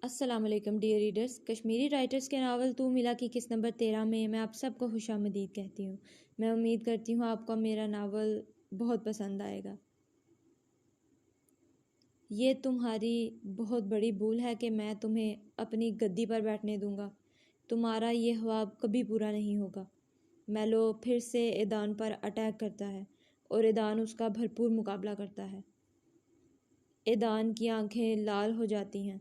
السلام علیکم dear readers, Kashmiri writers کے ناول تو ملا کی قسط نمبر 13 میں آپ سب کو خوش آمدید کہتی ہوں۔ میں امید کرتی ہوں آپ کو میرا ناول بہت پسند آئے گا۔ یہ تمہاری بہت بڑی بھول ہے کہ میں تمہیں اپنی گدی پر بیٹھنے دوں گا۔ تمہارا یہ خواب کبھی پورا نہیں ہوگا۔ میلو پھر سے ایدان پر اٹیک کرتا ہے اور ایدان اس کا بھرپور مقابلہ کرتا ہے۔ ایدان کی آنکھیں لال ہو جاتی ہیں۔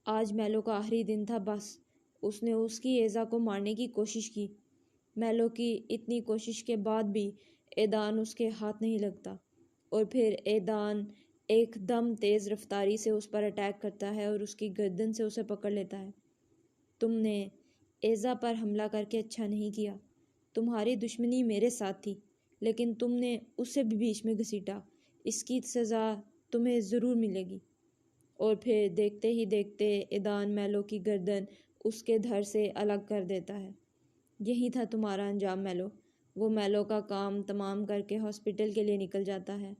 آج میلو کا آخری دن تھا، بس اس نے اس کی ایزا کو مارنے کی کوشش کی۔ میلو کی اتنی کوشش کے بعد بھی ایدان اس کے ہاتھ نہیں لگتا، اور پھر ایدان ایک دم تیز رفتاری سے اس پر اٹیک کرتا ہے اور اس کی گردن سے اسے پکڑ لیتا ہے۔ تم نے ایزا پر حملہ کر کے اچھا نہیں کیا۔ تمہاری دشمنی میرے ساتھ تھی، لیکن تم نے اسے بھی بیچ میں گھسیٹا۔ اس کی سزا تمہیں ضرور ملے گی۔ اور پھر دیکھتے ہی دیکھتے ایدان میلو کی گردن اس کے دھڑ سے الگ کر دیتا ہے۔ یہی تھا تمہارا انجام میلو۔ وہ میلو کا کام تمام کر کے ہاسپٹل کے لیے نکل جاتا ہے۔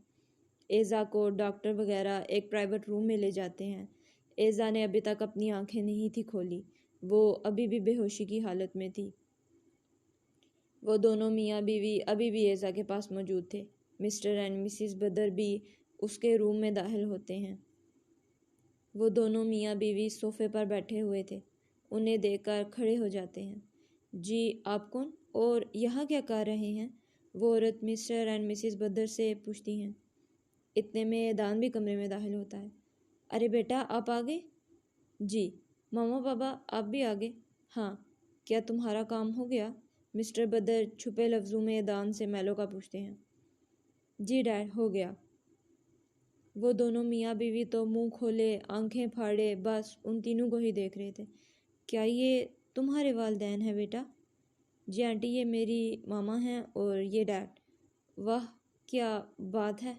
ایزا کو ڈاکٹر وغیرہ ایک پرائیویٹ روم میں لے جاتے ہیں۔ ایزا نے ابھی تک اپنی آنکھیں نہیں تھی کھولی، وہ ابھی بھی بے ہوشی کی حالت میں تھی۔ وہ دونوں میاں بیوی ابھی بھی ایزا کے پاس موجود تھے۔ مسٹر اینڈ مسز بدر بھی اس کے روم میں داخل ہوتے ہیں۔ وہ دونوں میاں بیوی صوفے پر بیٹھے ہوئے تھے۔ انہیں دیکھ کر کھڑے ہو جاتے ہیں۔ جی آپ کون اور یہاں کیا کر رہے ہیں؟ وہ عورت مسٹر اینڈ مسز بدر سے پوچھتی ہیں۔ اتنے میں ایدان بھی کمرے میں داخل ہوتا ہے۔ ارے بیٹا آپ آ گئے؟ جی ماما پاپا آپ بھی آ گئے؟ ہاں کیا تمہارا کام ہو گیا؟ مسٹر بدر چھپے لفظوں میں ایدان سے میلو کا پوچھتے ہیں۔ جی ڈیڈ ہو گیا۔ وہ دونوں میاں بیوی تو منہ کھولے آنکھیں پھاڑے بس ان تینوں کو ہی دیکھ رہے تھے۔ کیا یہ تمہارے والدین ہیں بیٹا؟ جی آنٹی یہ میری ماما ہیں اور یہ ڈیڈ۔ واہ کیا بات ہے،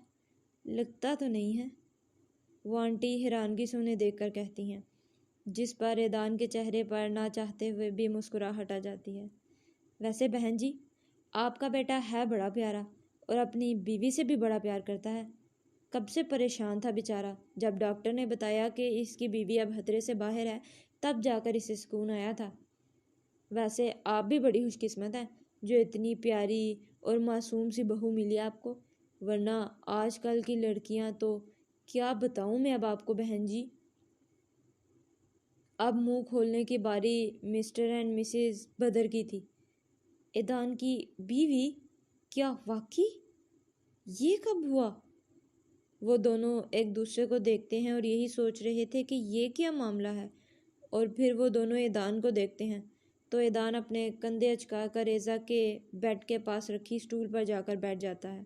لگتا تو نہیں ہے؟ وہ آنٹی حیرانگی سے انہیں دیکھ کر کہتی ہیں، جس پر ایدان کے چہرے پر نہ چاہتے ہوئے بھی مسکراہٹ آ جاتی ہے۔ ویسے بہن جی آپ کا بیٹا ہے بڑا پیارا اور اپنی بیوی سے بھی بڑا پیار کرتا ہے۔ کب سے پریشان تھا بیچارہ، جب ڈاکٹر نے بتایا کہ اس کی بیوی اب خطرے سے باہر ہے تب جا کر اسے سکون آیا تھا۔ ویسے آپ بھی بڑی خوش قسمت ہیں جو اتنی پیاری اور معصوم سی بہو ملی آپ کو، ورنہ آج کل کی لڑکیاں تو کیا بتاؤں میں اب آپ کو بہن جی۔ اب منہ کھولنے کی باری مسٹر اینڈ مسز بدر کی تھی۔ ایدان کی بیوی؟ کیا واقعی؟ یہ کب ہوا؟ وہ دونوں ایک دوسرے کو دیکھتے ہیں اور یہی سوچ رہے تھے کہ یہ کیا معاملہ ہے، اور پھر وہ دونوں ایدان کو دیکھتے ہیں تو ایدان اپنے کندھے اچکا کر ایزا کے بیڈ کے پاس رکھی سٹول پر جا کر بیٹھ جاتا ہے۔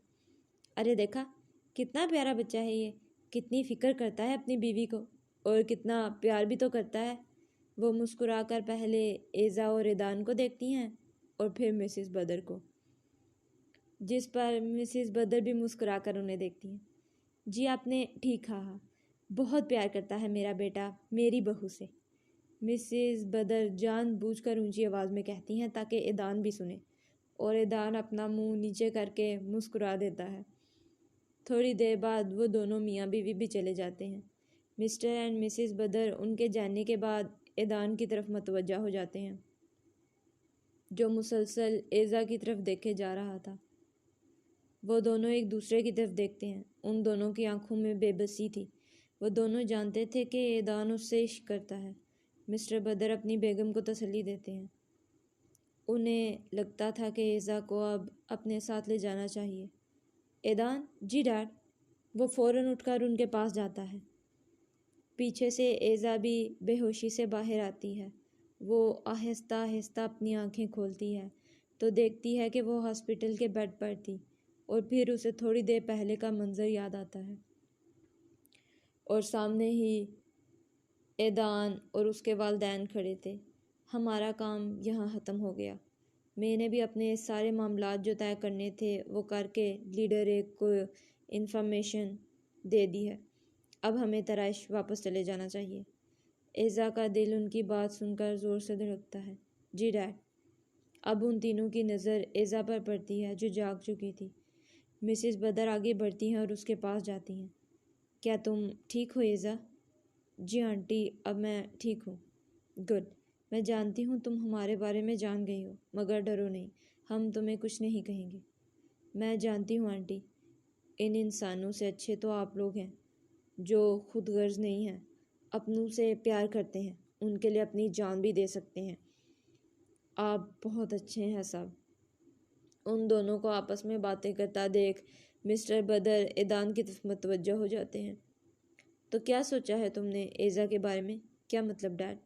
ارے دیکھا کتنا پیارا بچہ ہے، یہ کتنی فکر کرتا ہے اپنی بیوی کو اور کتنا پیار بھی تو کرتا ہے۔ وہ مسکرا کر پہلے ایزا اور ایدان کو دیکھتی ہیں اور پھر مسز بدر کو، جس پر مسز بدر بھی مسکرا کر انہیں دیکھتی ہیں۔ جی آپ نے ٹھیک کہا، بہت پیار کرتا ہے میرا بیٹا میری بہو سے، مسز بدر جان بوجھ کر اونچی آواز میں کہتی ہیں تاکہ ایدان بھی سنے، اور ایدان اپنا منہ نیچے کر کے مسکرا دیتا ہے۔ تھوڑی دیر بعد وہ دونوں میاں بیوی بھی چلے جاتے ہیں۔ مسٹر اینڈ مسز بدر ان کے جانے کے بعد ایدان کی طرف متوجہ ہو جاتے ہیں، جو مسلسل ایزا کی طرف دیکھے جا رہا تھا۔ وہ دونوں ایک دوسرے کی طرف دیکھتے ہیں۔ ان دونوں کی آنکھوں میں بے بسی تھی۔ وہ دونوں جانتے تھے کہ ایدان اس سے عشق کرتا ہے۔ مسٹر بدر اپنی بیگم کو تسلی دیتے ہیں۔ انہیں لگتا تھا کہ ایزا کو اب اپنے ساتھ لے جانا چاہیے۔ ایدان؟ جی ڈیڈ۔ وہ فوراً اٹھ کر ان کے پاس جاتا ہے۔ پیچھے سے ایزا بھی بے ہوشی سے باہر آتی ہے۔ وہ آہستہ آہستہ اپنی آنکھیں کھولتی ہے تو دیکھتی ہے کہ وہ ہاسپٹل کے بیڈ پر تھی، اور پھر اسے تھوڑی دیر پہلے کا منظر یاد آتا ہے، اور سامنے ہی ایدان اور اس کے والدین کھڑے تھے۔ ہمارا کام یہاں ختم ہو گیا۔ میں نے بھی اپنے سارے معاملات جو طے کرنے تھے وہ کر کے لیڈر ایک کو انفارمیشن دے دی ہے۔ اب ہمیں طرائش واپس چلے جانا چاہیے۔ ایزا کا دل ان کی بات سن کر زور سے دھڑکتا ہے۔ جی ڈیڈ۔ اب ان تینوں کی نظر ایزا پر پڑتی ہے جو جاگ چکی تھی۔ مسز بدر آگے بڑھتی ہیں اور اس کے پاس جاتی ہیں۔ کیا تم ٹھیک ہو ایزا؟ جی آنٹی، اب میں ٹھیک ہوں۔ گڈ، میں جانتی ہوں تم ہمارے بارے میں جان گئی ہو، مگر ڈرو نہیں، ہم تمہیں کچھ نہیں کہیں گے۔ میں جانتی ہوں آنٹی، ان انسانوں سے اچھے تو آپ لوگ ہیں جو خود غرض نہیں ہیں، اپنوں سے پیار کرتے ہیں، ان کے لیے اپنی جان بھی دے سکتے ہیں۔ آپ بہت اچھے ہیں صاحب۔ ان دونوں کو آپس میں باتیں کرتا دیکھ مسٹر بدر ایدان کی طرف متوجہ ہو جاتے ہیں۔ تو کیا سوچا ہے تم نے ایزا کے بارے میں؟ کیا مطلب ڈیڈ؟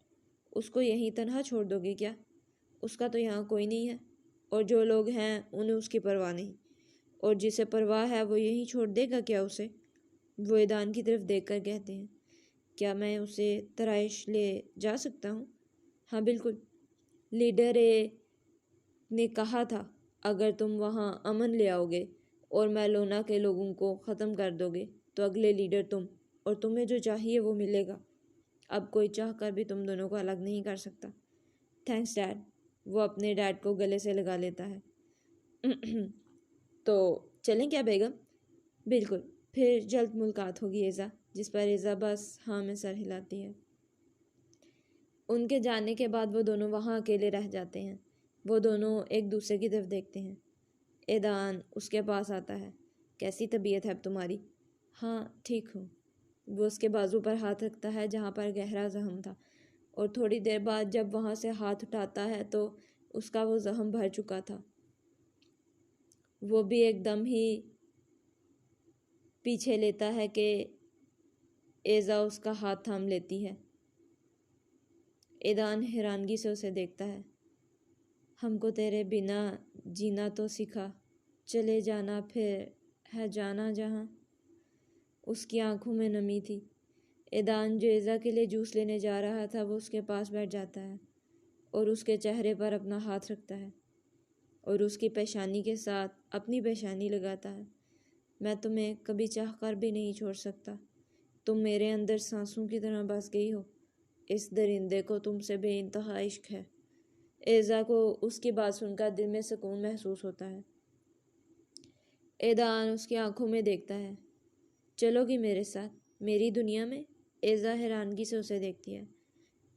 اس کو یہیں تنہا چھوڑ دو گے کیا؟ اس کا تو یہاں کوئی نہیں ہے، اور جو لوگ ہیں انہیں اس کی پرواہ نہیں، اور جسے پرواہ ہے وہ یہیں چھوڑ دے گا کیا اسے؟ وہ ایدان کی طرف دیکھ کر کہتے ہیں، کیا میں اسے طرائش لے جا سکتا ہوں؟ ہاں بالکل، لیڈر نے کہا تھا اگر تم وہاں امن لے آؤ گے اور میلونا کے لوگوں کو ختم کر دو گے تو اگلے لیڈر تم، اور تمہیں جو چاہیے وہ ملے گا۔ اب کوئی چاہ کر بھی تم دونوں کو الگ نہیں کر سکتا۔ Thanks dad. وہ اپنے ڈیڈ کو گلے سے لگا لیتا ہے۔ تو چلیں کیا بیگم؟ بالکل، پھر جلد ملاقات ہوگی ایزا، جس پر ایزا بس ہاں میں سر ہلاتی ہے۔ ان کے جانے کے بعد وہ دونوں وہاں اکیلے رہ جاتے ہیں۔ وہ دونوں ایک دوسرے کی طرف دیکھتے ہیں۔ ایدان اس کے پاس آتا ہے۔ کیسی طبیعت ہے اب تمہاری؟ ہاں ٹھیک ہوں۔ وہ اس کے بازو پر ہاتھ رکھتا ہے جہاں پر گہرا زخم تھا، اور تھوڑی دیر بعد جب وہاں سے ہاتھ اٹھاتا ہے تو اس کا وہ زخم بھر چکا تھا۔ وہ بھی ایک دم ہی پیچھے لیتا ہے کہ ایزا اس کا ہاتھ تھام لیتی ہے۔ ایدان حیرانگی سے اسے دیکھتا ہے۔ ہم کو تیرے بنا جینا تو سکھا، چلے جانا پھر ہے جانا جہاں۔ اس کی آنکھوں میں نمی تھی۔ ایدان جو ایزا کے لیے جوس لینے جا رہا تھا وہ اس کے پاس بیٹھ جاتا ہے اور اس کے چہرے پر اپنا ہاتھ رکھتا ہے اور اس کی پیشانی کے ساتھ اپنی پیشانی لگاتا ہے۔ میں تمہیں کبھی چاہ کر بھی نہیں چھوڑ سکتا، تم میرے اندر سانسوں کی طرح بس گئی ہو۔ اس درندے کو تم سے بے انتہا عشق ہے۔ ایزا کو اس کی بات سن کر دل میں سکون محسوس ہوتا ہے۔ ایدان اس کی آنکھوں میں دیکھتا ہے۔ چلو گی میرے ساتھ میری دنیا میں؟ ایزا حیرانگی سے اسے دیکھتی ہے۔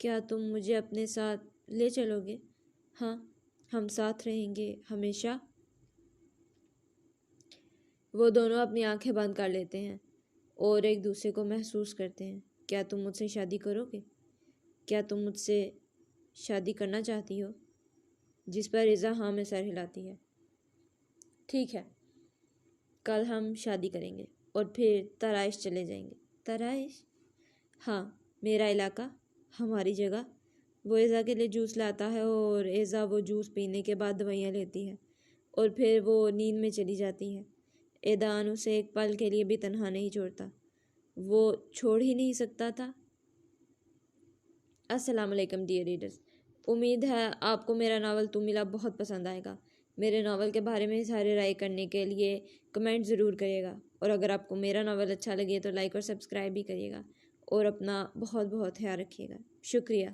کیا تم مجھے اپنے ساتھ لے چلو گے؟ ہاں، ہم ساتھ رہیں گے ہمیشہ۔ وہ دونوں اپنی آنکھیں بند کر لیتے ہیں اور ایک دوسرے کو محسوس کرتے ہیں۔ کیا تم مجھ سے شادی کرو گے؟ کیا تم مجھ سے شادی کرنا چاہتی ہو؟ جس پر ایزا ہاں میں سر ہلاتی ہے۔ ٹھیک ہے، کل ہم شادی کریں گے اور پھر طرائش چلے جائیں گے۔ طرائش؟ ہاں، میرا علاقہ، ہماری جگہ۔ وہ ایزا کے لیے جوس لاتا ہے اور ایزا وہ جوس پینے کے بعد دوائیاں لیتی ہے اور پھر وہ نیند میں چلی جاتی ہے۔ ایدان اسے ایک پل کے لیے بھی تنہا نہیں چھوڑتا، وہ چھوڑ ہی نہیں سکتا تھا۔ السلام علیکم ڈیئر ریڈرز، امید ہے آپ کو میرا ناول تو ملا بہت پسند آئے گا۔ میرے ناول کے بارے میں اظہار رائے کرنے کے لیے کمنٹ ضرور کریے گا، اور اگر آپ کو میرا ناول اچھا لگے تو لائک اور سبسکرائب بھی کریے گا، اور اپنا بہت بہت خیال رکھیے گا۔ شکریہ۔